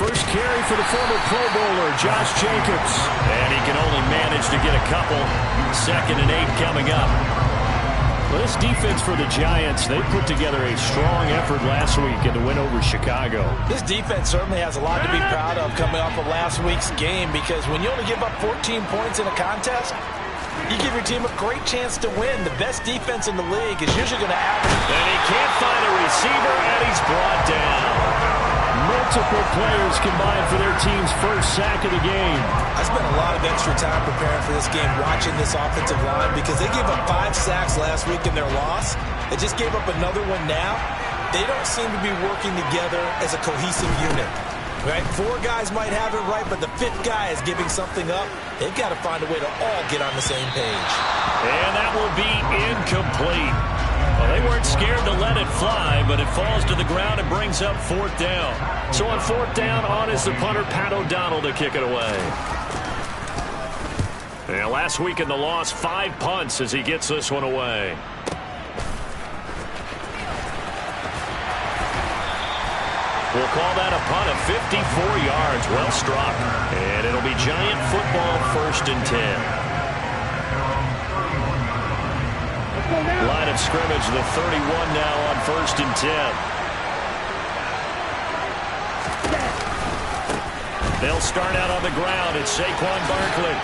first carry for the former Pro Bowler, Josh Jacobs. And he can only manage to get a couple. 2nd and 8 coming up. Well, this defense for the Giants, they put together a strong effort last week in the win over Chicago. This defense certainly has a lot to be proud of coming off of last week's game, because when you only give up 14 points in a contest, you give your team a great chance to win. The best defense in the league is usually going to average. And he can't find a receiver, and he's brought down. Multiple players combined for their team's first sack of the game. I spent a lot of extra time preparing for this game, watching this offensive line, because they gave up 5 sacks last week in their loss. They just gave up another one now. They don't seem to be working together as a cohesive unit. Right? 4 guys might have it right, but the 5th guy is giving something up. They've got to find a way to all get on the same page. And that will be incomplete. Well, they weren't scared to let it fly, but it falls to the ground and brings up 4th down. So on 4th down, on is the punter, Pat O'Donnell, to kick it away. And last week in the loss, 5 punts as he gets this one away. We'll call that a punt of 54 yards. Well struck. And it'll be Giant football, 1st and 10. Line of scrimmage, the 31 now on 1st and 10. They'll start out on the ground. It's Saquon Barkley.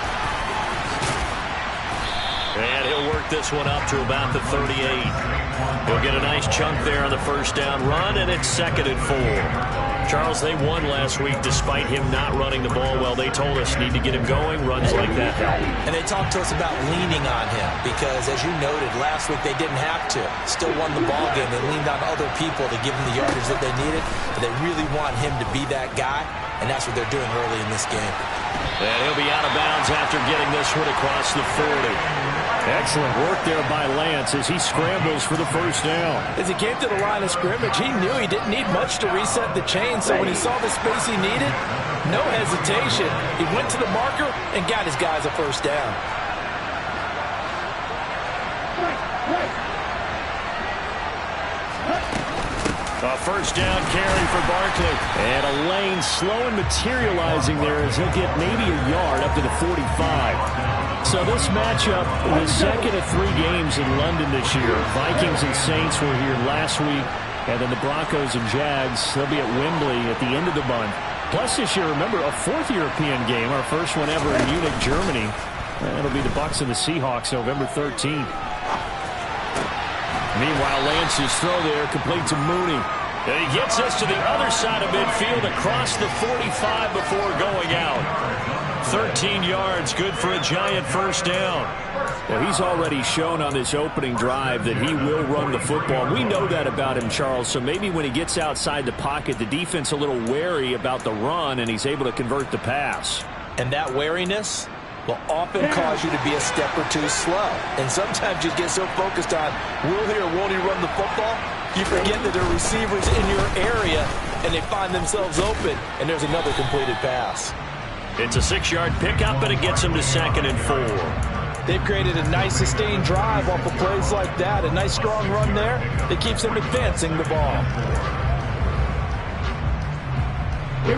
And he'll work this one up to about the 38. He'll get a nice chunk there on the 1st down run, and it's 2nd and 4. Charles, they won last week despite him not running the ball well. They told us need to get him going. Runs like that help. And they talked to us about leaning on him because, as you noted, last week they didn't have to. Still won the ball game. They leaned on other people to give them the yardage that they needed. But they really want him to be that guy, and that's what they're doing early in this game. And he'll be out of bounds after getting this one across the 40. Excellent work there by Lance as he scrambles for the 1st down. As he came to the line of scrimmage, he knew he didn't need much to reset the chain, so when he saw the space he needed, no hesitation. He went to the marker and got his guys a 1st down. A 1st down carry for Barkley. And a lane slow and materializing there as he'll get maybe a yard up to the 45. So this matchup, the 2nd of 3 games in London this year. Vikings and Saints were here last week. And then the Broncos and Jags, they'll be at Wembley at the end of the month. Plus this year, remember, a 4th European game, our first one ever in Munich, Germany. That'll be the Bucs and the Seahawks November 13th. Meanwhile, Lance's throw there complete to Mooney. And he gets us to the other side of midfield across the 45 before going out. 13 yards, good for a Giant 1st down. Well, he's already shown on this opening drive that he will run the football. We know that about him, Charles, so maybe when he gets outside the pocket, the defense a little wary about the run, and he's able to convert the pass. And that wariness will often cause you to be a step or 2 slow. And sometimes you get so focused on, will he or won't he run the football, you forget that there are receivers in your area, and they find themselves open, and there's another completed pass. It's a 6-yard pickup, and it gets him to 2nd and 4. They've created a nice sustained drive off of plays like that. A nice strong run there that keeps them advancing the ball.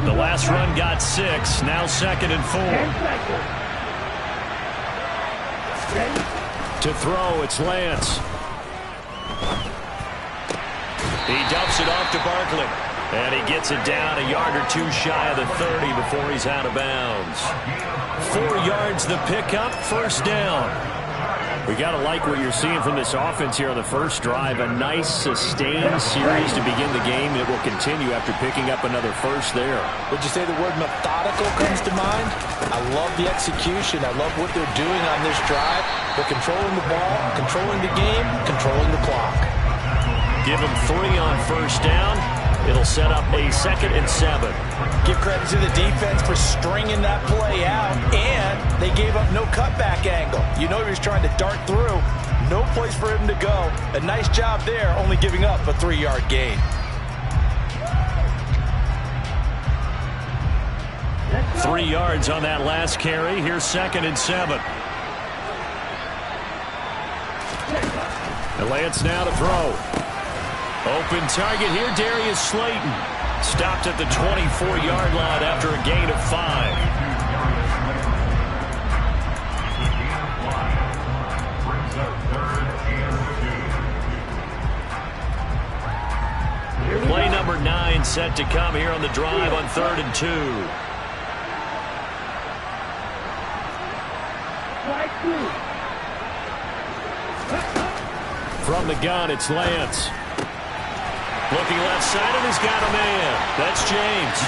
The last run got 6. Now 2nd and 4. To throw, it's Lance. He dumps it off to Barkley. And he gets it down a yard or 2 shy of the 30 before he's out of bounds. 4 yards the pickup, 1st down. We got to like what you're seeing from this offense here on the first drive. A nice sustained series to begin the game. It will continue after picking up another 1st there. Would you say the word methodical comes to mind? I love the execution. I love what they're doing on this drive. They're controlling the ball, controlling the game, controlling the clock. Give him 3 on 1st down. It'll set up a 2nd and 7. Give credit to the defense for stringing that play out, and they gave up no cutback angle. You know he was trying to dart through. No place for him to go. A nice job there, only giving up a 3-yard gain. 3 yards on that last carry. Here's 2nd and 7. And Lance now to throw. Open target here, Darius Slayton. Stopped at the 24-yard line after a gain of 5. Play number 9 set to come here on the drive on 3rd and 2. From the gun, it's Lance. Looking left side, and he's got a man. That's James.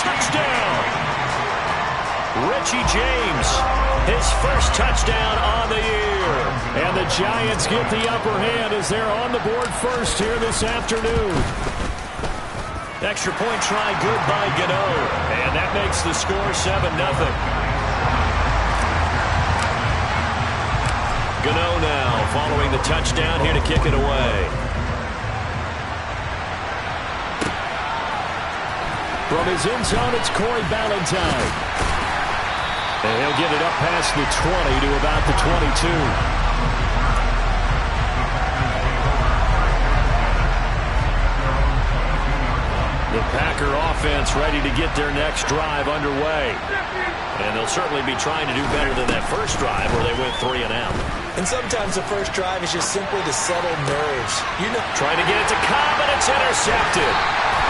Touchdown! Richie James, his first touchdown on the year. And the Giants get the upper hand as they're on the board first here this afternoon. Extra point try good by Gano. And that makes the score 7-0. Gano now following the touchdown here to kick it away. From his end zone, it's Corey Ballantyne. And he'll get it up past the 20 to about the 22. The Packer offense ready to get their next drive underway. And they'll certainly be trying to do better than that first drive where they went 3 and out. And sometimes the first drive is just simply to settle nerves. Trying to get it to Cobb, and it's intercepted.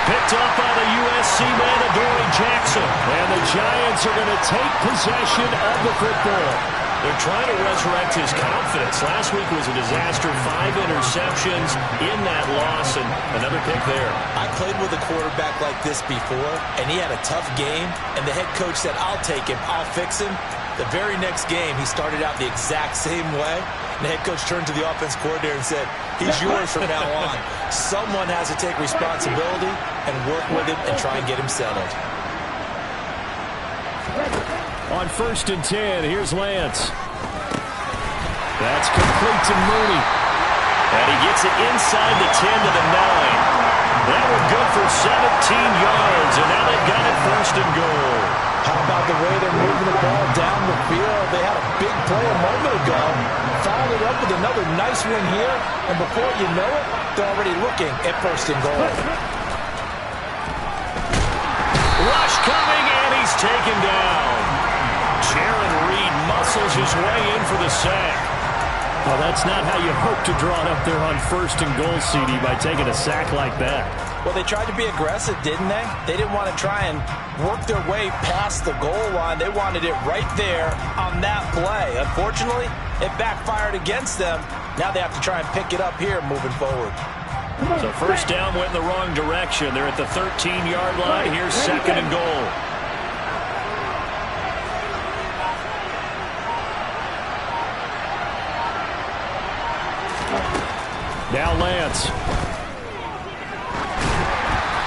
Picked up by the USC man, Adoree Jackson. And the Giants are going to take possession of the football. They're trying to resurrect his confidence. Last week was a disaster. 5 interceptions in that loss, and another pick there. I played with a quarterback like this before, and he had a tough game, and the head coach said, I'll take him, I'll fix him. The very next game, he started out the exact same way. And the head coach turned to the offense coordinator and said, he's yours from now on. Someone has to take responsibility and work with him and try and get him settled. On 1st and 10, here's Lance. That's complete to Mooney. And he gets it inside the 10 to the 9. That one good for 17 yards, and now they've got it 1st and goal. How about the way they're moving the ball down the field? They had a big play a moment ago. Followed it up with another nice one here. And before you know it, they're already looking at 1st and goal. Rush coming, and he's taken down. Jaron Reed muscles his way in for the sack. Well, that's not how you hope to draw it up there on 1st and goal, CD, by taking a sack like that. Well, they tried to be aggressive, didn't they? They didn't want to try and work their way past the goal line. They wanted it right there on that play. Unfortunately, it backfired against them. Now they have to try and pick it up here moving forward. So 1st down went in the wrong direction. They're at the 13-yard line. Here's 2nd and goal. Now Lance.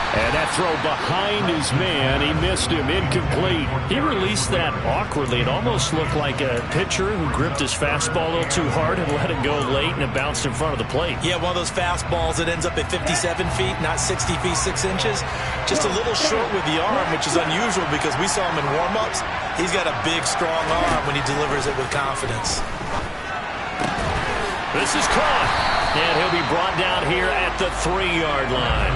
And that throw behind his man. He missed him. Incomplete. He released that awkwardly. It almost looked like a pitcher who gripped his fastball a little too hard and let it go late, and it bounced in front of the plate. Yeah, one of those fastballs that ends up at 57 feet, not 60 feet, 6 inches. Just a little short with the arm, which is unusual because we saw him in warm-ups. He's got a big, strong arm when he delivers it with confidence. This is caught. And he'll be brought down here at the 3-yard line.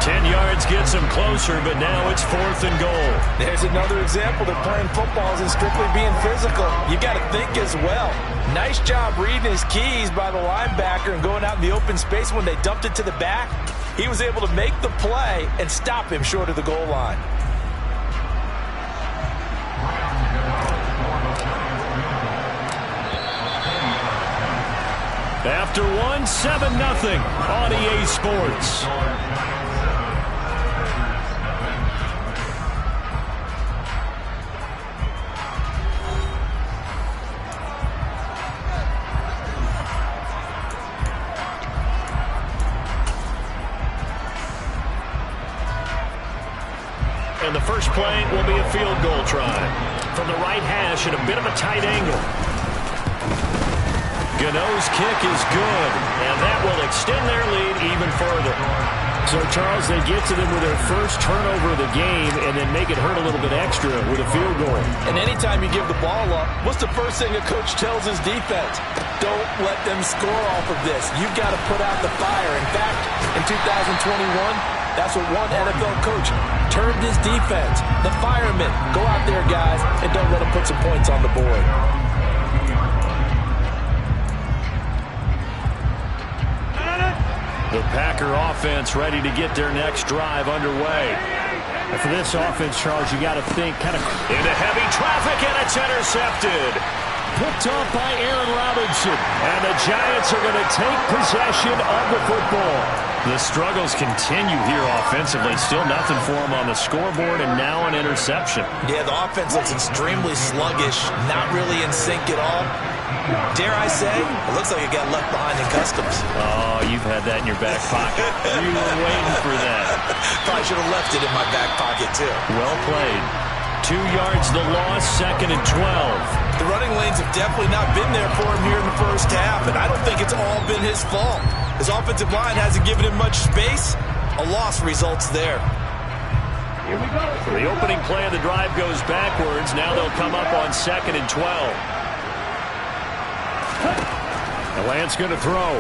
10 yards gets him closer, but now it's 4th and goal. There's another example that playing football isn't strictly being physical. You got to think as well. Nice job reading his keys by the linebacker and going out in the open space. When they dumped it to the back, he was able to make the play and stop him short of the goal line. After 7-0 on EA Sports. And the first play will be a field goal try. From the right hash at a bit of a tight angle. Gano's kick is good, and that will extend their lead even further. So, Charles, they get to them with their first turnover of the game and then make it hurt a little bit extra with a field goal. And anytime you give the ball up, what's the first thing a coach tells his defense? Don't let them score off of this. You've got to put out the fire. In fact, in 2021, That's what one NFL coach turned his defense. The firemen, go out there, guys, and don't let them put some points on the board. The Packer offense ready to get their next drive underway. And for this offense, Charles, you got to think kind of into heavy traffic, and it's intercepted. Picked off by Aaron Robinson. And the Giants are going to take possession of the football. The struggles continue here offensively. Still nothing for them on the scoreboard, and now an interception. Yeah, the offense looks extremely sluggish, not really in sync at all. Dare I say, it looks like it got left behind in customs. Oh, you've had that in your back pocket. You were waiting for that. Probably should have left it in my back pocket, too. Well played. 2 yards the loss, 2nd and 12. The running lanes have definitely not been there for him here in the first half, and I don't think it's all been his fault. His offensive line hasn't given him much space. A loss results there. Here we go. The opening play of the drive goes backwards. Now they'll come up on 2nd and 12. The Lance going to throw.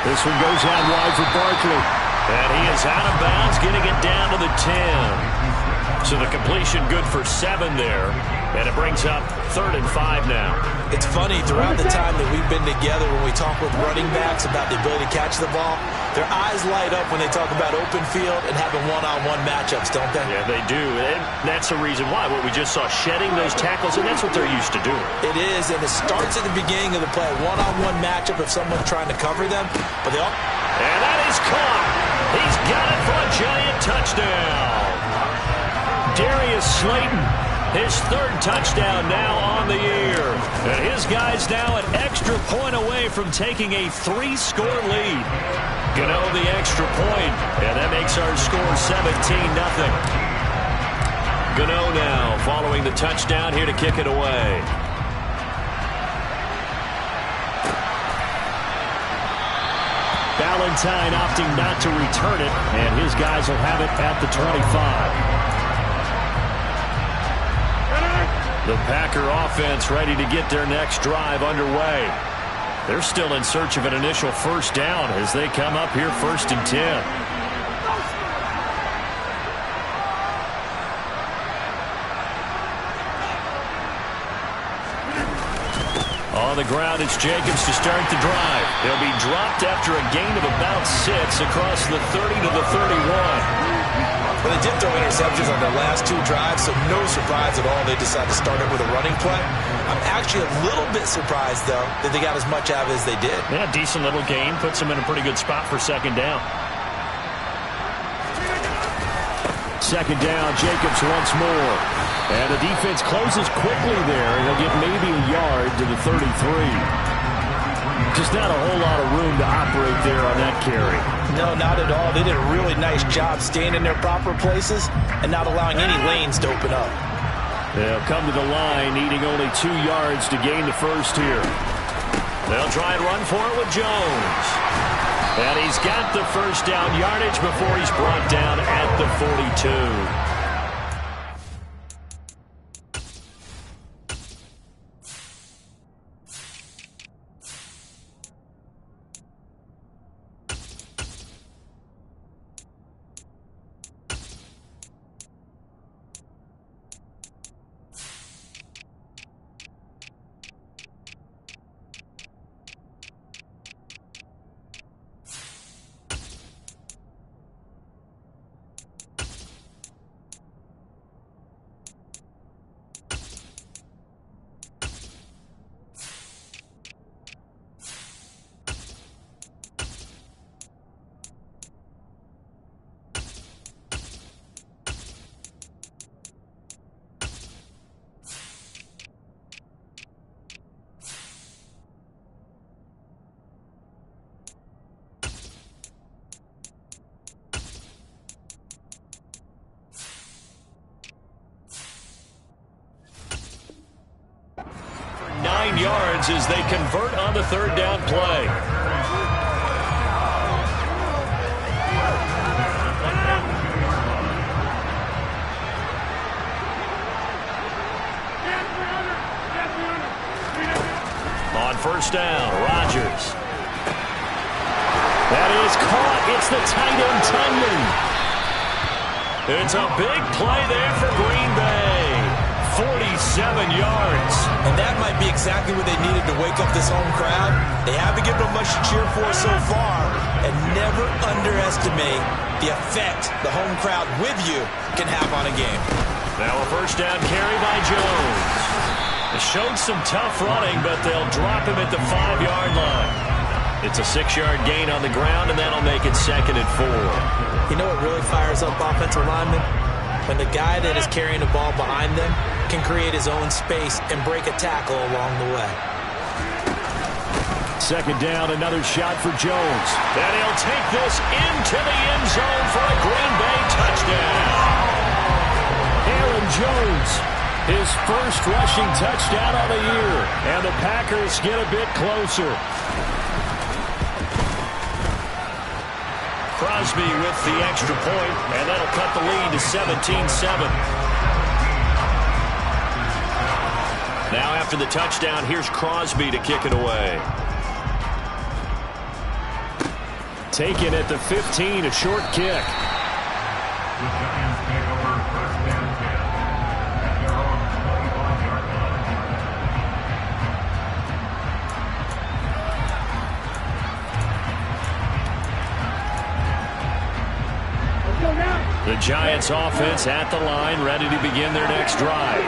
This one goes out wide for Barkley. And he is out of bounds, getting it down to the 10. So the completion good for 7 there. And it brings up 3rd and 5 now. It's funny, throughout the time that we've been together, when we talk with running backs about the ability to catch the ball, their eyes light up when they talk about open field and having one-on-one matchups, don't they? Yeah, they do. And that's the reason why. What we just saw, shedding those tackles, and that's what they're used to doing. It is, and it starts at the beginning of the play. One-on-one matchup if someone's trying to cover them. But they all... And that is caught. He's got it for a giant touchdown. Darius Slayton, his 3rd touchdown now on the year. And his guy's now an extra point away from taking a 3-score lead. Gano the extra point, and that makes our score 17-0. Gano now following the touchdown here to kick it away. Valentine opting not to return it, and his guys will have it at the 25. The Packer offense ready to get their next drive underway. They're still in search of an initial first down as they come up here 1st and 10. On the ground, it's Jacobs to start the drive. He'll be dropped after a gain of about 6 across the 30 to the 31. Well, they did throw interceptions on their last 2 drives, so no surprise at all they decided to start it with a running play. I'm actually a little bit surprised, though, that they got as much out of it as they did. Yeah, decent little game. Puts them in a pretty good spot for 2nd down. 2nd down, Jacobs once more. And the defense closes quickly there, and they'll get maybe a yard to the 33. Just not a whole lot of room to operate there on that carry. No, not at all. They did a really nice job staying in their proper places and not allowing any lanes to open up. They'll come to the line, needing only 2 yards to gain the first here. They'll try and run for it with Jones. And he's got the first down yardage before he's brought down at the 42. Yards as they convert on the 3rd down play. On 1st down, Rodgers. That is caught It's the tight end, Tunyon. It's a big play there for Green Bay. 47 yards. And that might be exactly what they needed to wake up this home crowd. They haven't given them much to cheer for so far. And never underestimate the effect the home crowd with you can have on a game. Now a first down carry by Jones. They showed some tough running, but they'll drop him at the 5-yard line. It's a 6-yard gain on the ground, and that'll make it 2nd and 4. You know what really fires up offensive linemen? When the guy that is carrying the ball behind them can create his own space and break a tackle along the way. 2nd down, another shot for Jones. And he'll take this into the end zone for a Green Bay touchdown. Aaron Jones, his first rushing touchdown of the year. And the Packers get a bit closer. Crosby with the extra point, and that'll cut the lead to 17-7. Now after the touchdown, here's Crosby to kick it away. Taken at the 15, a short kick. The Giants offense at the line, ready to begin their next drive.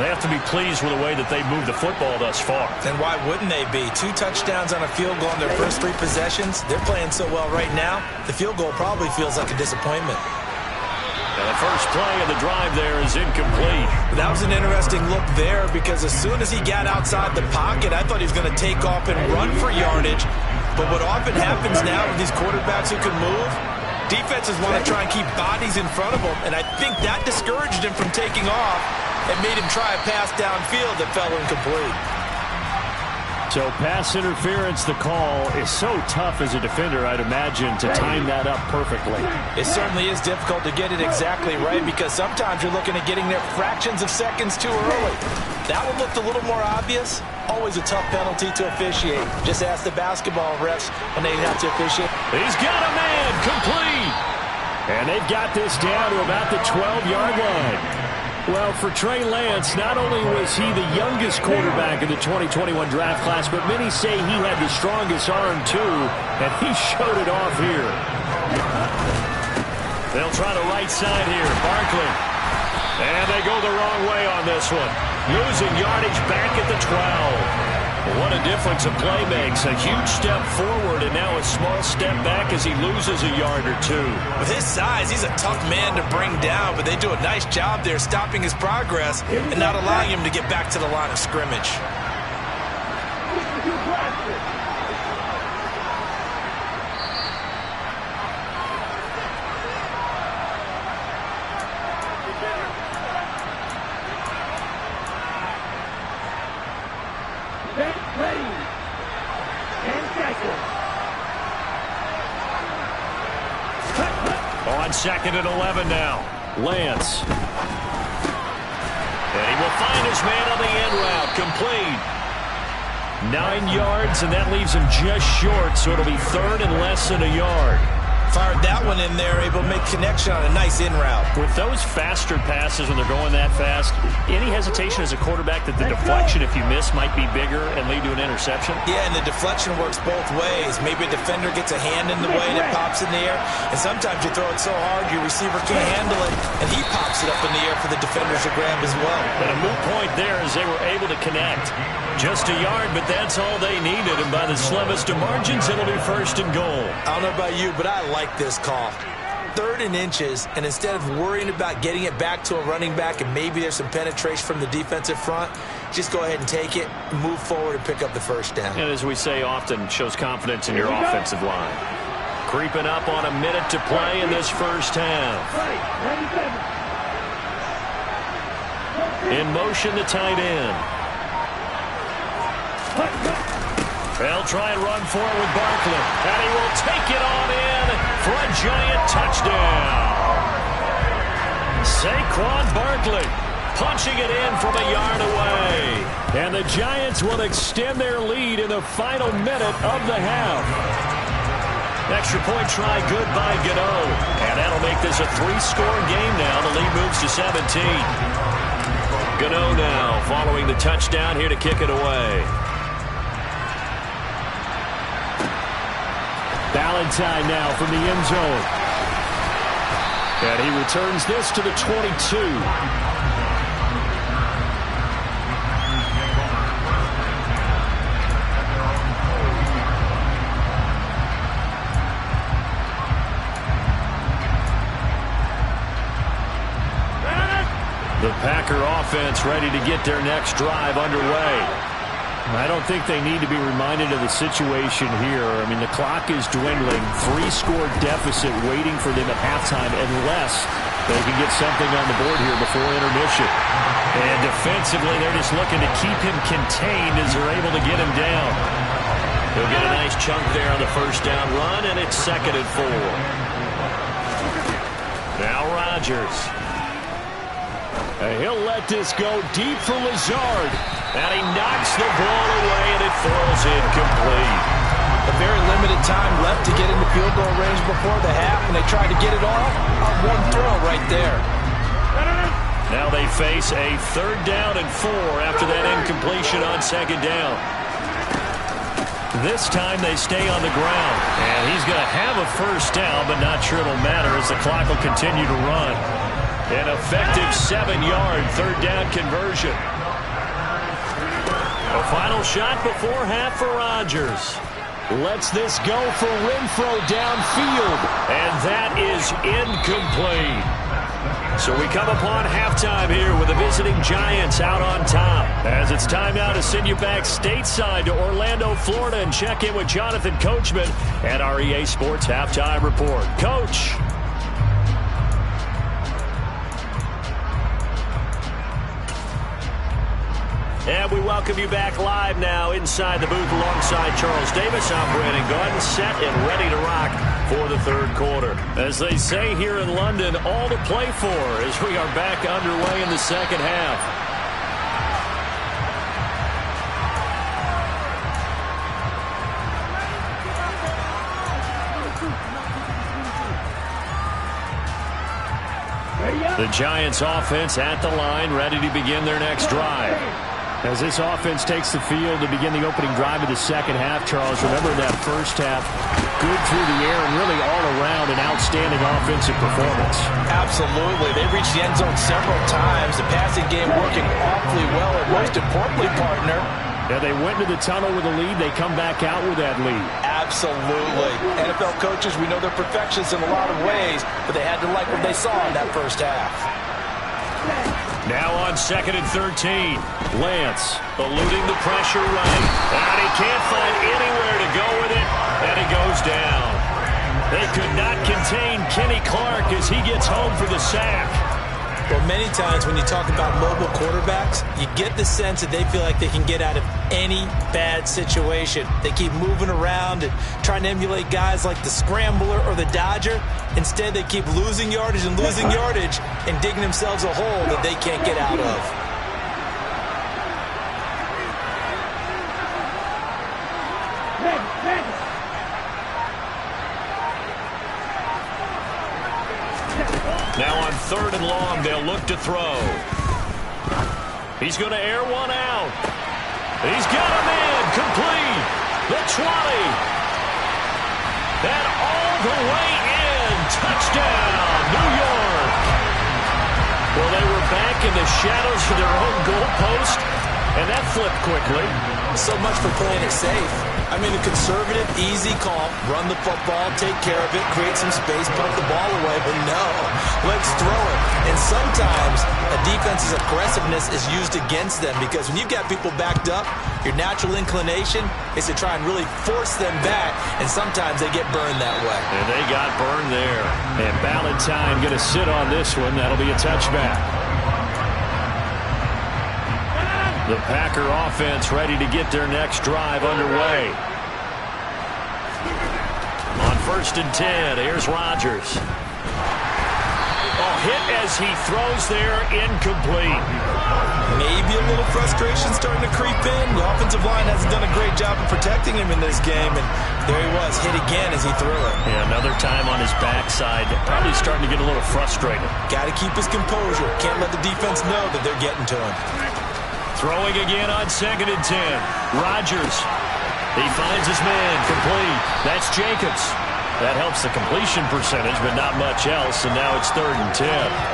They have to be pleased with the way that they've moved the football thus far. And why wouldn't they be? 2 touchdowns on a field goal in their first 3 possessions. They're playing so well right now, the field goal probably feels like a disappointment. And the first play of the drive there is incomplete. That was an interesting look there because as soon as he got outside the pocket, I thought he was going to take off and run for yardage. But what often happens now with these quarterbacks who can move, defenses want to try and keep bodies in front of them, and I think that discouraged him from taking off and made him try a pass downfield that fell incomplete. So pass interference, the call, is so tough as a defender, I'd imagine, to time that up perfectly. It certainly is difficult to get it exactly right because sometimes you're looking at getting there fractions of seconds too early. That one looked a little more obvious. Always a tough penalty to officiate. Just ask the basketball refs when they have to officiate. He's got a man, complete. And they've got this down to about the 12-yard line. Well, for Trey Lance, not only was he the youngest quarterback in the 2021 draft class, but many say he had the strongest arm, too, and he showed it off here. They'll try the right side here. Barkley. And they go the wrong way on this one. Losing yardage back at the 12. What a difference a play makes. A huge step forward and now a small step back as he loses a yard or 2. With his size, he's a tough man to bring down, but they do a nice job there stopping his progress and not allowing him to get back to the line of scrimmage. On 2nd and 11 now. Lance. And he will find his man on the end route. Complete. 9 yards, and that leaves him just short, so it'll be 3rd and less than a yard. Fired that one in there, able to make connection on a nice in route. With those faster passes when they're going that fast, any hesitation as a quarterback that the deflection, if you miss, might be bigger and lead to an interception? Yeah, and the deflection works both ways. Maybe a defender gets a hand in the way and it pops in the air, and sometimes you throw it so hard your receiver can't handle it, and he pops it up in the air for the defenders to grab as well. But a moot point there as they were able to connect. Just a yard, but that's all they needed, and by the slimmest of margins, it'll be 1st and goal. I don't know about you, but I like this call. 3rd and inches, and instead of worrying about getting it back to a running back and maybe there's some penetration from the defensive front, just go ahead and take it, move forward, and pick up the 1st down. And as we say often, shows confidence in your offensive line. Creeping up on a minute to play in this first half. In motion, the tight end. They'll try and run for it with Barkley. And he will take it on in for a giant touchdown. Saquon Barkley punching it in from a yard away. And the Giants will extend their lead in the final minute of the half. Extra point try good by Gano. And that'll make this a 3-score game now. The lead moves to 17. Gano now following the touchdown here to kick it away. Valentine now from the end zone. And he returns this to the 22. The Packer offense ready to get their next drive underway. I don't think they need to be reminded of the situation here. I mean, the clock is dwindling. 3-score deficit waiting for them at halftime unless they can get something on the board here before intermission. And defensively, they're just looking to keep him contained as they're able to get him down. He'll get a nice chunk there on the first down run, and it's 2nd and 4. Now Rodgers. He'll let this go deep for Lazard. And he knocks the ball away, and it falls incomplete. A very limited time left to get into field goal range before the half, and they tried to get it all on one throw right there. Now they face a 3rd down and 4 after that incompletion on 2nd down. This time they stay on the ground. And he's going to have a first down, but not sure it'll matter as the clock will continue to run. An effective 7-yard 3rd down conversion. A final shot before half for Rodgers. Lets this go for Renfro downfield. And that is incomplete. So we come upon halftime here with the visiting Giants out on top. As it's time now to send you back stateside to Orlando, Florida, and check in with Jonathan Coachman at our EA Sports Halftime Report. Coach. And we welcome you back live now inside the booth alongside Charles Davis. I'm Brandon Gaudin, set and ready to rock for the 3rd quarter. As they say here in London, all to play for as we are back underway in the 2nd half. The Giants offense at the line, ready to begin their next drive. As this offense takes the field to begin the opening drive of the 2nd half, Charles, remember that first half, good through the air and really all around an outstanding offensive performance. Absolutely. They reached the end zone several times. The passing game working awfully well, and most importantly, partner. Yeah, they went to the tunnel with a lead. They come back out with that lead. Absolutely. NFL coaches, we know they're perfectionists in a lot of ways, but they had to like what they saw in that first half. Now on 2nd and 13. Lance eluding the pressure right. And he can't find anywhere to go with it. And it goes down. They could not contain Kenny Clark as he gets home for the sack. Well, many times when you talk about mobile quarterbacks, you get the sense that they feel like they can get out of any bad situation. They keep moving around and trying to emulate guys like the Scrambler or the Dodger. Instead, they keep losing yardage and digging themselves a hole that they can't get out of. Now on 3rd and long, they'll look to throw. He's going to air one out. He's got a man complete. The 20. And all the way in. Touchdown, New York. Well, they were back in the shadows of their own goalpost, and that flipped quickly. So much for playing it safe. I mean, a conservative, easy call, run the football, take care of it, create some space, pump the ball away, but no, let's throw it. And sometimes a defense's aggressiveness is used against them because when you've got people backed up, your natural inclination is to try and really force them back, and sometimes they get burned that way. And they got burned there. And Valentine going to sit on this one. That'll be a touchback. The Packer offense ready to get their next drive underway. On 1st and 10, here's Rodgers. Oh, hit as he throws there, incomplete. Maybe a little frustration starting to creep in. The offensive line hasn't done a great job of protecting him in this game, and there he was, hit again as he threw it. Yeah, another time on his backside, probably starting to get a little frustrated. Got to keep his composure. Can't let the defense know that they're getting to him. Throwing again on 2nd and 10. Rodgers. He finds his man, complete. That's Jacobs. That helps the completion percentage, but not much else, and now it's 3rd and 10.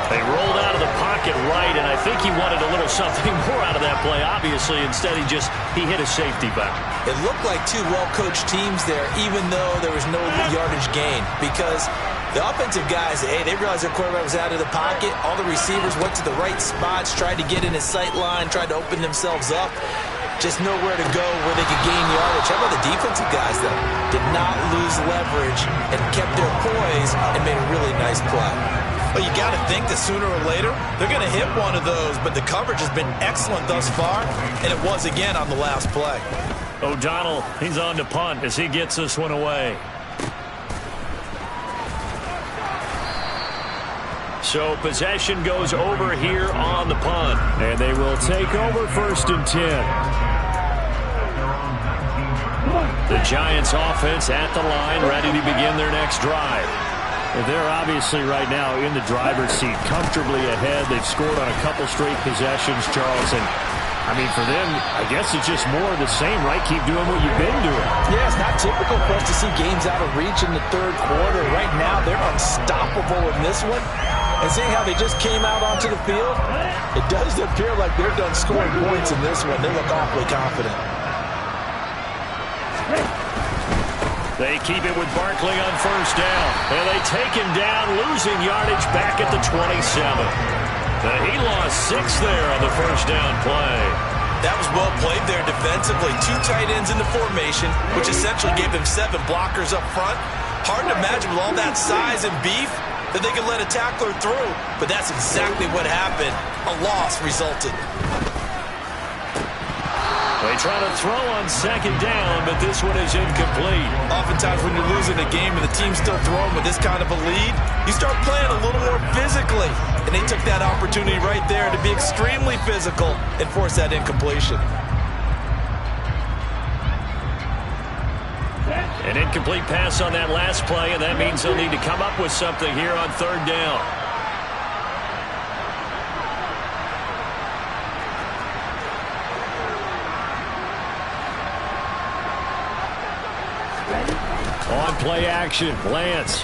They rolled out of the pocket right, and I think he wanted a little something more out of that play, obviously. Instead, he hit a safety back. It looked like two well-coached teams there, even though there was no yardage gain, because the offensive guys, hey, they realized their quarterback was out of the pocket. All the receivers went to the right spots, tried to get in his sight line, tried to open themselves up. Just nowhere to go where they could gain yardage. How about the defensive guys, though? Did not lose leverage and kept their poise and made a really nice play. Well, you got to think that sooner or later they're going to hit one of those, but the coverage has been excellent thus far, and it was again on the last play. O'Donnell, he's on to punt as he gets this one away. So possession goes over here on the punt, and they will take over 1st and 10. The Giants offense at the line, ready to begin their next drive. They're obviously right now in the driver's seat, comfortably ahead. They've scored on a couple straight possessions, Charles, and I mean, for them, I guess it's just more of the same, right? Keep doing what you've been doing. Yeah, it's not typical for us to see games out of reach in the 3rd quarter. Right now, they're unstoppable in this one. And seeing how they just came out onto the field, it does appear like they're done scoring points in this one. They look awfully confident. They keep it with Barkley on 1st down. And they take him down, losing yardage back at the 27. He lost 6 there on the 1st down play. That was well played there defensively. 2 tight ends in the formation, which essentially gave them 7 blockers up front. Hard to imagine with all that size and beef that they could let a tackler through, but that's exactly what happened. A loss resulted. They try to throw on 2nd down, but this one is incomplete. Oftentimes when you're losing a game and the team's still throwing with this kind of a lead, you start playing a little more physically. And they took that opportunity right there to be extremely physical and force that incompletion. An incomplete pass on that last play, and that means they'll need to come up with something here on 3rd down. On play action, Lance.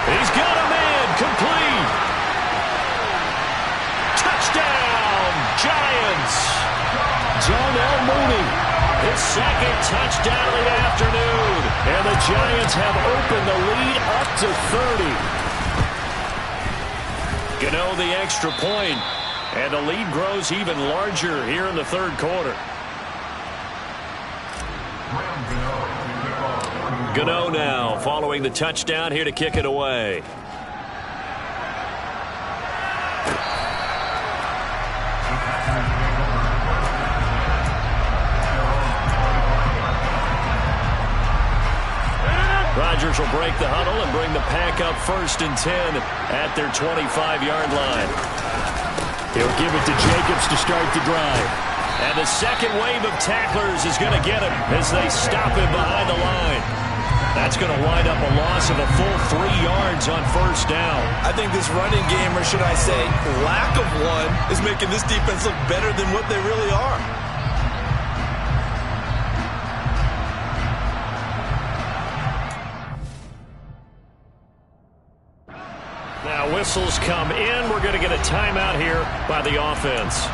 He's got a man, complete. Touchdown, Giants. Darnell Mooney, his 2nd touchdown of the afternoon. And the Giants have opened the lead up to 30. Gano the extra point, and the lead grows even larger here in the 3rd quarter. Gano now following the touchdown here to kick it away. Rodgers will break the huddle and bring the pack up 1st and 10 at their 25-yard line. He'll give it to Jacobs to start the drive. And the second wave of tacklers is going to get him as they stop him behind the line. That's going to wind up a loss of a full 3 yards on 1st down. I think this running game, or should I say lack of one, is making this defense look better than what they really are. Now whistles come in. We're going to get a timeout here by the offense.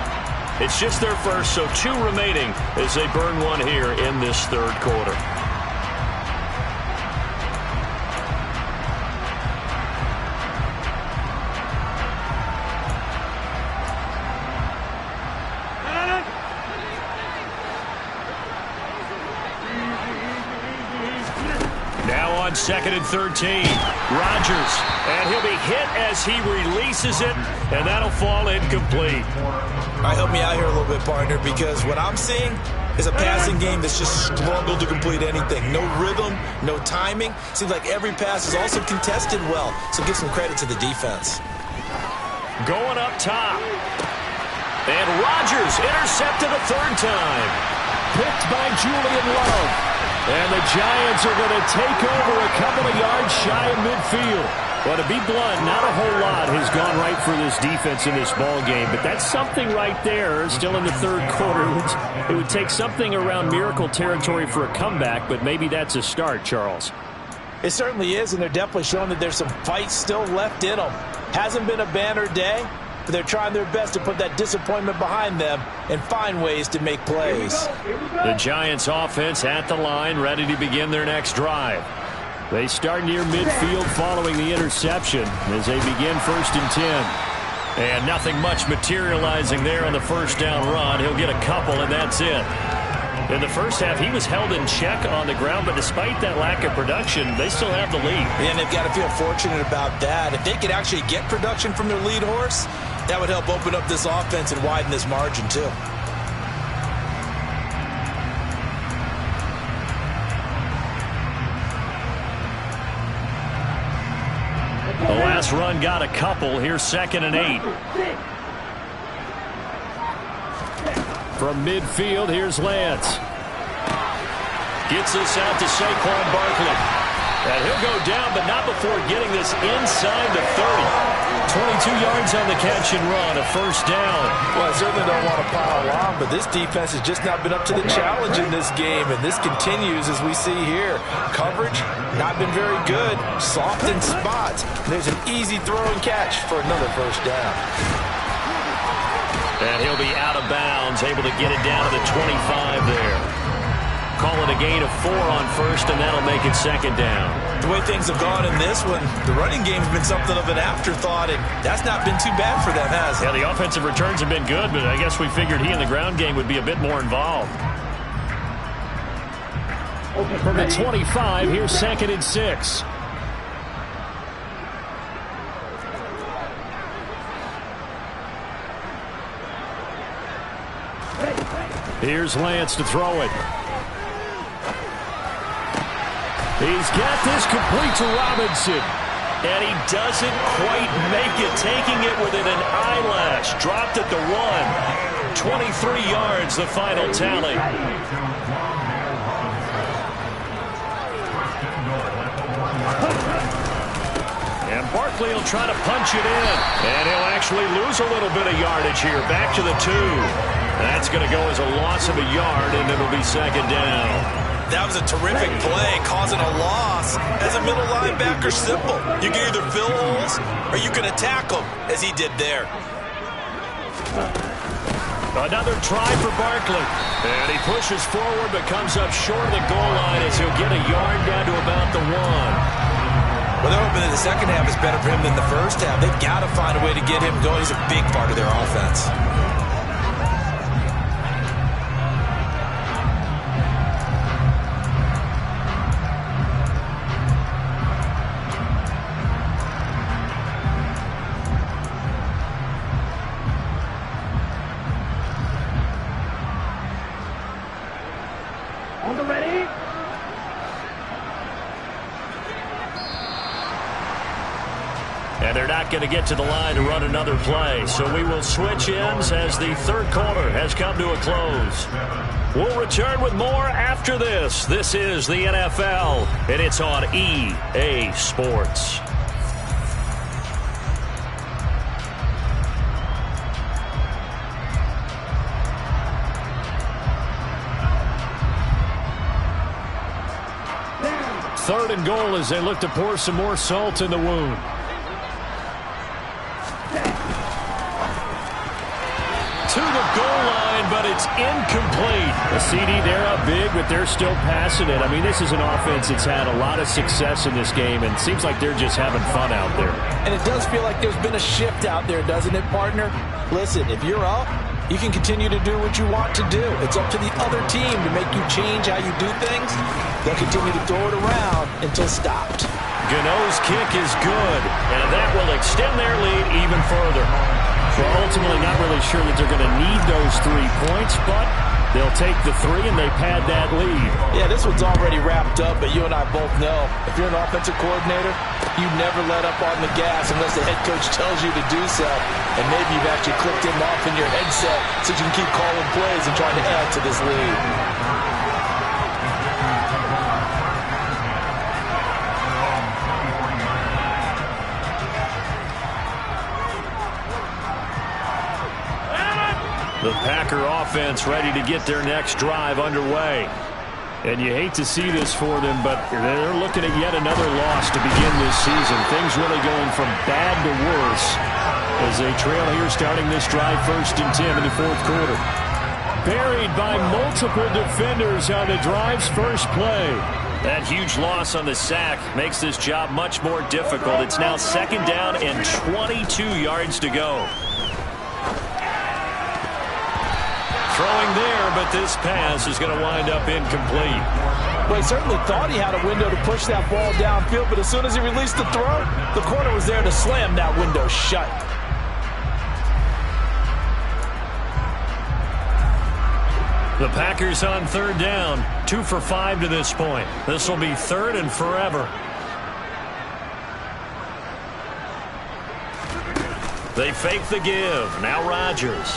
It's just their first, so 2 remaining as they burn one here in this 3rd quarter. 2nd and 13. Rodgers, and he'll be hit as he releases it, and that'll fall incomplete. All right, help me out here a little bit, partner, because what I'm seeing is a passing game that's just struggled to complete anything. No rhythm, no timing. Seems like every pass is also contested well, so give some credit to the defense. Going up top. And Rodgers intercepted a 3rd time. Picked by Julian Love. And the Giants are going to take over a couple of yards shy of midfield. Well, to be blunt, not a whole lot has gone right for this defense in this ball game, but that's something right there. Still in the 3rd quarter. It would take something around miracle territory for a comeback, but maybe that's a start, Charles. It certainly is, and they're definitely showing that there's some fight still left in them. Hasn't been a banner day, but they're trying their best to put that disappointment behind them and find ways to make plays. The Giants offense at the line, ready to begin their next drive. They start near midfield following the interception as they begin 1st and 10. And nothing much materializing there on the 1st down run. He'll get a couple, and that's it. In the first half, he was held in check on the ground, but despite that lack of production, they still have the lead. And they've got to feel fortunate about that. If they could actually get production from their lead horse, that would help open up this offense and widen this margin, too. The last run got a couple. Here's 2nd and 8. From midfield, here's Lance. Gets this out to Saquon Barkley. And he'll go down, but not before getting this inside the 30. 22 yards on the catch and run, a 1st down. Well, I certainly don't want to pile on, but this defense has just not been up to the challenge in this game, and this continues as we see here. Coverage, not been very good. Soft in spots. There's an easy throw and catch for another 1st down. And he'll be out of bounds, able to get it down to the 25 there. Call it a gain of 4 on 1st, and that'll make it 2nd down. The way things have gone in this one, the running game's been something of an afterthought, and that's not been too bad for them, has it? Yeah, the offensive returns have been good, but I guess we figured he in the ground game would be a bit more involved. From the 25, here's 2nd and 6. Here's Lance to throw it. He's got this complete to Robinson. And he doesn't quite make it, taking it within an eyelash. Dropped at the 1. 23 yards, the final tally. And Barkley will try to punch it in. And he'll actually lose a little bit of yardage here. Back to the 2. That's going to go as a loss of a yard, and it'll be 2nd down. That was a terrific play, causing a loss. As a middle linebacker, simple. You can either fill holes or you can attack them, as he did there. Another try for Barkley. And he pushes forward but comes up short of the goal line as he'll get a yard down to about the 1. Well, they're hoping that the second half is better for him than the first half. They've got to find a way to get him going. He's a big part of their offense. And they're not going to get to the line to run another play. So we will switch ends as the 3rd quarter has come to a close. We'll return with more after this. This is the NFL, and it's on EA Sports. Third and goal as they look to pour some more salt in the wound. To the goal line, but it's incomplete. The CD, they're up big, but they're still passing it. I mean, this is an offense that's had a lot of success in this game, and it seems like they're just having fun out there. And it does feel like there's been a shift out there, doesn't it, partner? Listen, if you're up, you can continue to do what you want to do. It's up to the other team to make you change how you do things. They'll continue to throw it around until stopped. Gano's kick is good, and that will extend their lead even further. We're ultimately not really sure that they're going to need those 3 points, but they'll take the 3 and they pad that lead. Yeah, this one's already wrapped up, but you and I both know if you're an offensive coordinator, you never let up on the gas unless the head coach tells you to do so. And maybe you've actually clicked him off in your headset so you can keep calling plays and trying to add to this lead. The Packer offense ready to get their next drive underway. And you hate to see this for them, but they're looking at yet another loss to begin this season. Things really going from bad to worse as they trail here starting this drive 1st and 10 in the 4th quarter. Buried by multiple defenders on the drive's first play. That huge loss on the sack makes this job much more difficult. It's now 2nd down and 22 yards to go. Throwing there, but this pass is going to wind up incomplete. Well, he certainly thought he had a window to push that ball downfield, but as soon as he released the throw, the corner was there to slam that window shut. The Packers on 3rd down, 2 for 5 to this point. This will be 3rd and forever. They fake the give. Now Rodgers.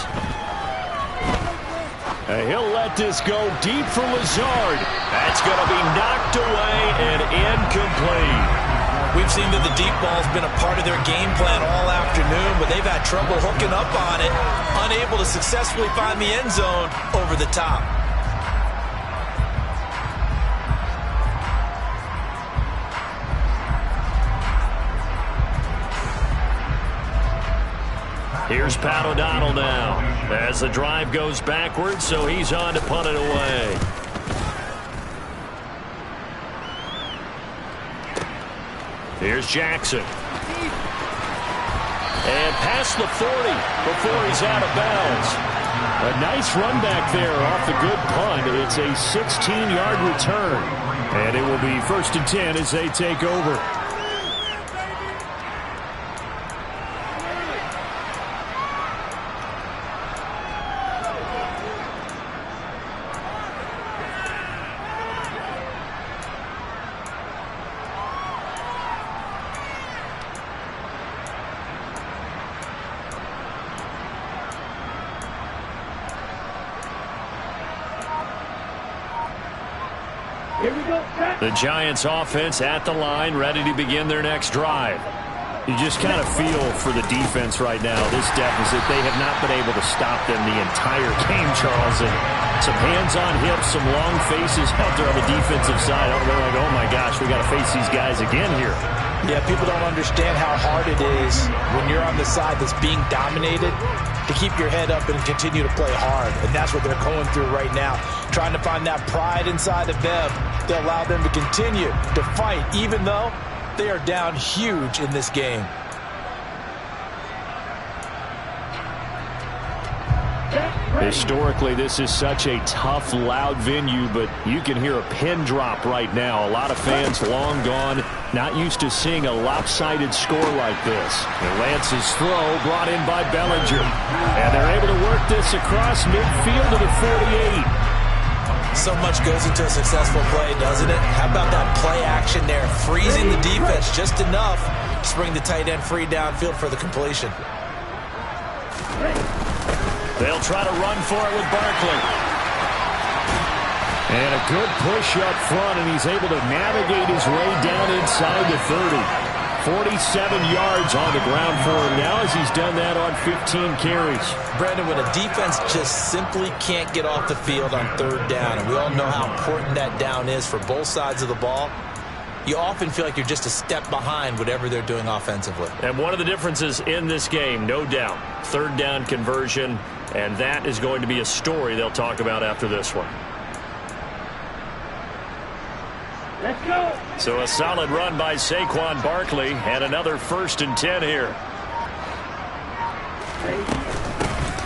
And he'll let this go deep for Lazard. That's going to be knocked away and incomplete. We've seen that the deep ball's been a part of their game plan all afternoon, but they've had trouble hooking up on it, unable to successfully find the end zone over the top. Here's Pat O'Donnell now as the drive goes backwards, so he's on to punt it away. Here's Jackson. And past the 40 before he's out of bounds. A nice run back there off the good punt. It's a 16-yard return. And it will be 1st and 10 as they take over. The Giants offense at the line, ready to begin their next drive. You just kind of feel for the defense right now, this deficit. They have not been able to stop them the entire game, Charles. And some hands on hips, some long faces out there on the defensive side. They're like, oh my gosh, we got to face these guys again here. Yeah, people don't understand how hard it is when you're on the side that's being dominated to keep your head up and continue to play hard. And that's what they're going through right now, trying to find that pride inside of them to allow them to continue to fight, even though they are down huge in this game. Historically, this is such a tough, loud venue, but you can hear a pin drop right now. A lot of fans long gone, not used to seeing a lopsided score like this. And Lance's throw brought in by Bellinger. And they're able to work this across midfield to the 48. So much goes into a successful play, doesn't it? How about that play action there, freezing the defense just enough to bring the tight end free downfield for the completion. They'll try to run for it with Barkley. And a good push up front, and he's able to navigate his way down inside the 30. 47 yards on the ground for him now as he's done that on 15 carries. Brandon, when a defense just simply can't get off the field on 3rd down, and we all know how important that down is for both sides of the ball, you often feel like you're just a step behind whatever they're doing offensively. And one of the differences in this game, no doubt, 3rd down conversion, and that is going to be a story they'll talk about after this one. Let's go. So a solid run by Saquon Barkley, and another 1st and 10 here.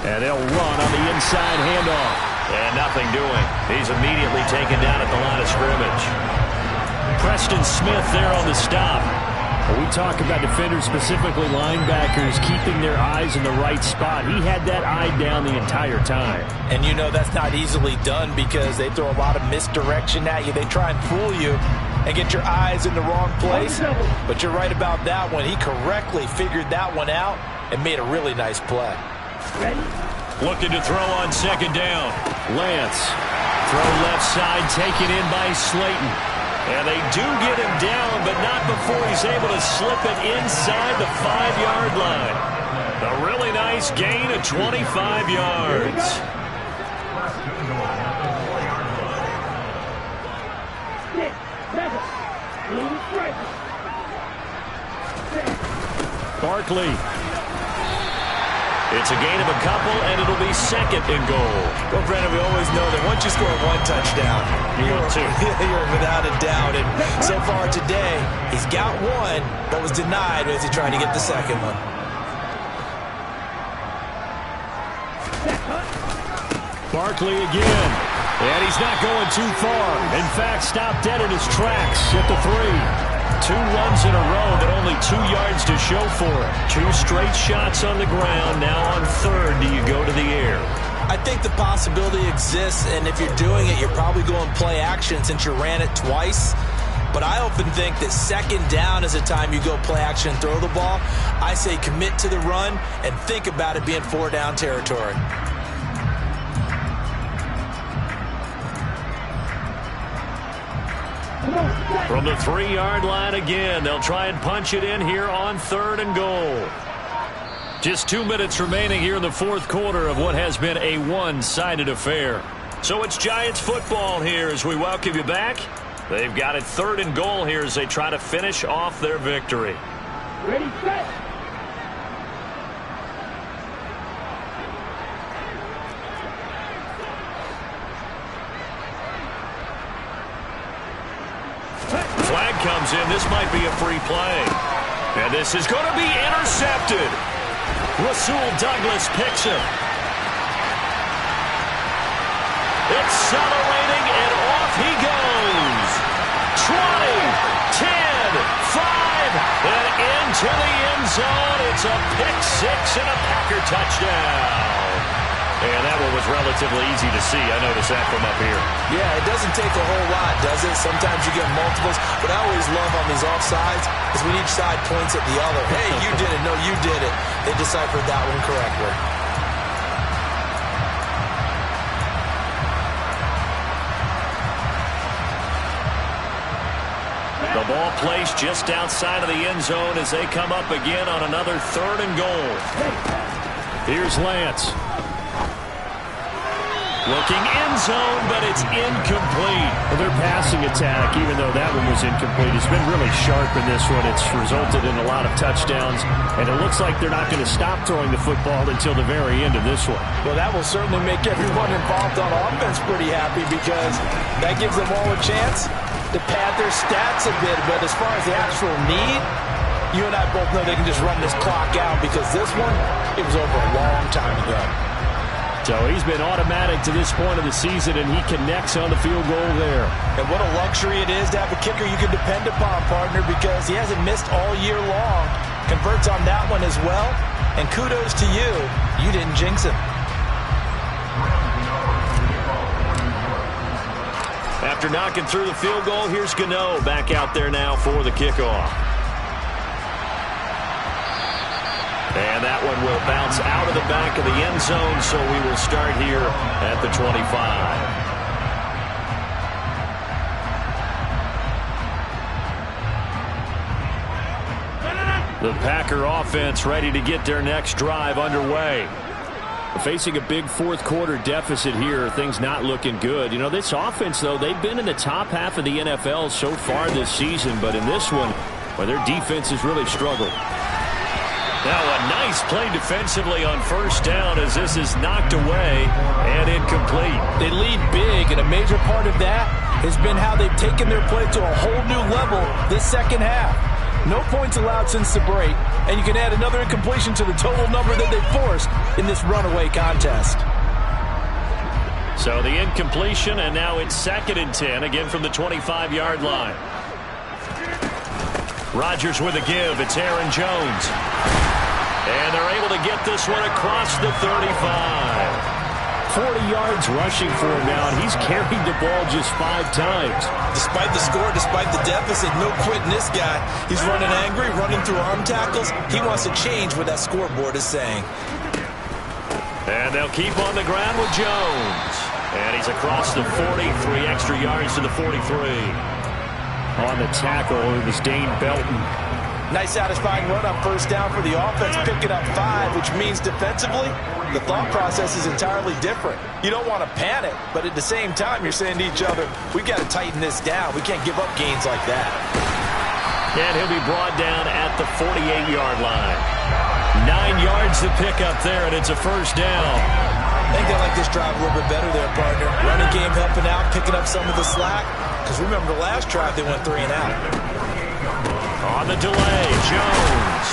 And they'll run on the inside handoff. And nothing doing. He's immediately taken down at the line of scrimmage. Preston Smith there on the stop. We talk about defenders, specifically linebackers, keeping their eyes in the right spot. He had that eye down the entire time. And you know that's not easily done because they throw a lot of misdirection at you. They try and fool you and get your eyes in the wrong place. But you're right about that one. He correctly figured that one out and made a really nice play. Looking to throw on second down. Lance. Throw left side, taken in by Slayton. And they do get him down, but not before he's able to slip it inside the 5-yard line. A really nice gain of 25 yards. Barkley. It's a gain of a couple, and it'll be second and goal. Well, Brandon, we always know that once you score one touchdown, you're without a doubt. And so far today, he's got one, but was denied as he tried to get the second one. Barkley again. And he's not going too far. In fact, stopped dead in his tracks at the 3. 2 runs in a row, but only 2 yards to show for it. 2 straight shots on the ground. Now on third, do you go to the air? I think the possibility exists, and if you're doing it, you're probably going play action since you ran it twice. But I often think that second down is a time you go play action and throw the ball. I say commit to the run and think about it being 4-down territory. From the 3-yard line again, they'll try and punch it in here on third and goal. Just 2 minutes remaining here in the fourth quarter of what has been a one-sided affair. So it's Giants football here as we welcome you back. They've got it third and goal here as they try to finish off their victory. Ready, set. Flag comes in. This might be a free play. And this is going to be intercepted. Rasul Douglas picks him. Accelerating, and off he goes. 20, 10, 5, and into the end zone. It's a pick six and a Packer touchdown. And that one was relatively easy to see. I noticed that from up here. Yeah, it doesn't take a whole lot, does it? Sometimes you get multiples. But I always love on these offsides is when each side points at the other. Hey, you did it. No, you did it. They deciphered that one correctly. The ball placed just outside of the end zone as they come up again on another third and goal. Here's Lance. Looking end zone, but it's incomplete. Well, their passing attack, even though that one was incomplete, has been really sharp in this one. It's resulted in a lot of touchdowns, and it looks like they're not going to stop throwing the football until the very end of this one. Well, that will certainly make everyone involved on offense pretty happy because that gives them all a chance to pad their stats a bit. But as far as the actual need, you and I both know they can just run this clock out because this one, it was over a long time ago. So he's been automatic to this point of the season, and he connects on the field goal there. And what a luxury it is to have a kicker you can depend upon, partner, because he hasn't missed all year long. Converts on that one as well. And kudos to you. You didn't jinx him. After knocking through the field goal, here's Gano back out there now for the kickoff. And that one will bounce out of the back of the end zone, so we will start here at the 25. The Packer offense ready to get their next drive underway. Facing a big fourth quarter deficit here, things not looking good. You know, this offense, though, they've been in the top half of the NFL so far this season, but in this one, well, their defense has really struggled. Now a nice play defensively on first down as this is knocked away and incomplete. They lead big, and a major part of that has been how they've taken their play to a whole new level this second half. No points allowed since the break, and you can add another incompletion to the total number that they forced in this runaway contest. So the incompletion, and now it's 2nd and 10, again from the 25-yard line. Rodgers with a give. It's Aaron Jones. And they're able to get this one across the 35. 40 yards rushing for him now, and he's carried the ball just 5 times. Despite the score, despite the deficit, no quitting this guy. He's running angry, running through arm tackles. He wants to change what that scoreboard is saying. And they'll keep on the ground with Jones. And he's across the 40, 3 extra yards to the 43. On the tackle, it was Dane Belton. Nice satisfying run on first down for the offense, picking up 5, which means defensively, the thought process is entirely different. You don't want to panic, but at the same time, you're saying to each other, we've got to tighten this down. We can't give up gains like that. And he'll be brought down at the 48-yard line. 9 yards to pick up there, and it's a first down. I think they like this drive a little bit better there, partner. Running game helping out, picking up some of the slack. Because remember, the last drive, they went 3 and out. On the delay, Jones.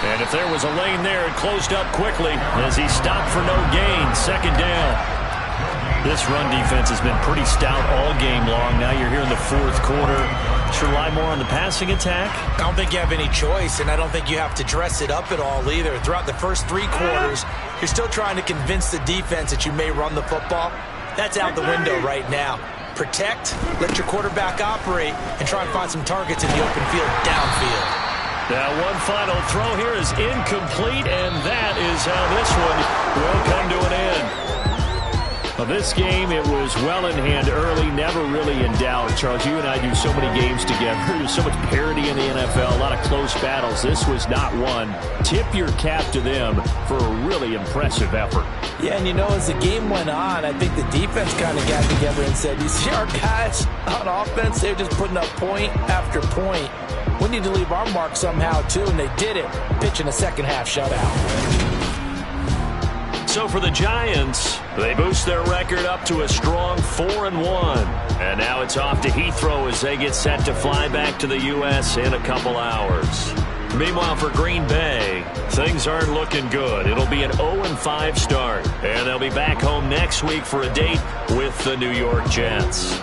And if there was a lane there, it closed up quickly as he stopped for no gain. 2nd down. This run defense has been pretty stout all game long. Now you're here in the 4th quarter. Should rely more on the passing attack? I don't think you have any choice, and I don't think you have to dress it up at all either. Throughout the first 3 quarters, you're still trying to convince the defense that you may run the football. That's out the window right now. Protect, let your quarterback operate, and try and find some targets in the open field downfield. Now one final throw here is incomplete, and that is how this one will come to an end. Well, this game, it was well in hand early, never really in doubt. Charles, you and I do so many games together. There's so much parity in the NFL, a lot of close battles. This was not one. Tip your cap to them for a really impressive effort. Yeah, and you know, as the game went on, I think the defense kind of got together and said, you see our guys on offense, they're just putting up point after point. We need to leave our mark somehow, too, and they did it, pitching a second-half shutout. So for the Giants, they boost their record up to a strong 4-1. And now it's off to Heathrow as they get set to fly back to the U.S. in a couple hours. Meanwhile, for Green Bay, things aren't looking good. It'll be an 0-5 start, and they'll be back home next week for a date with the New York Jets.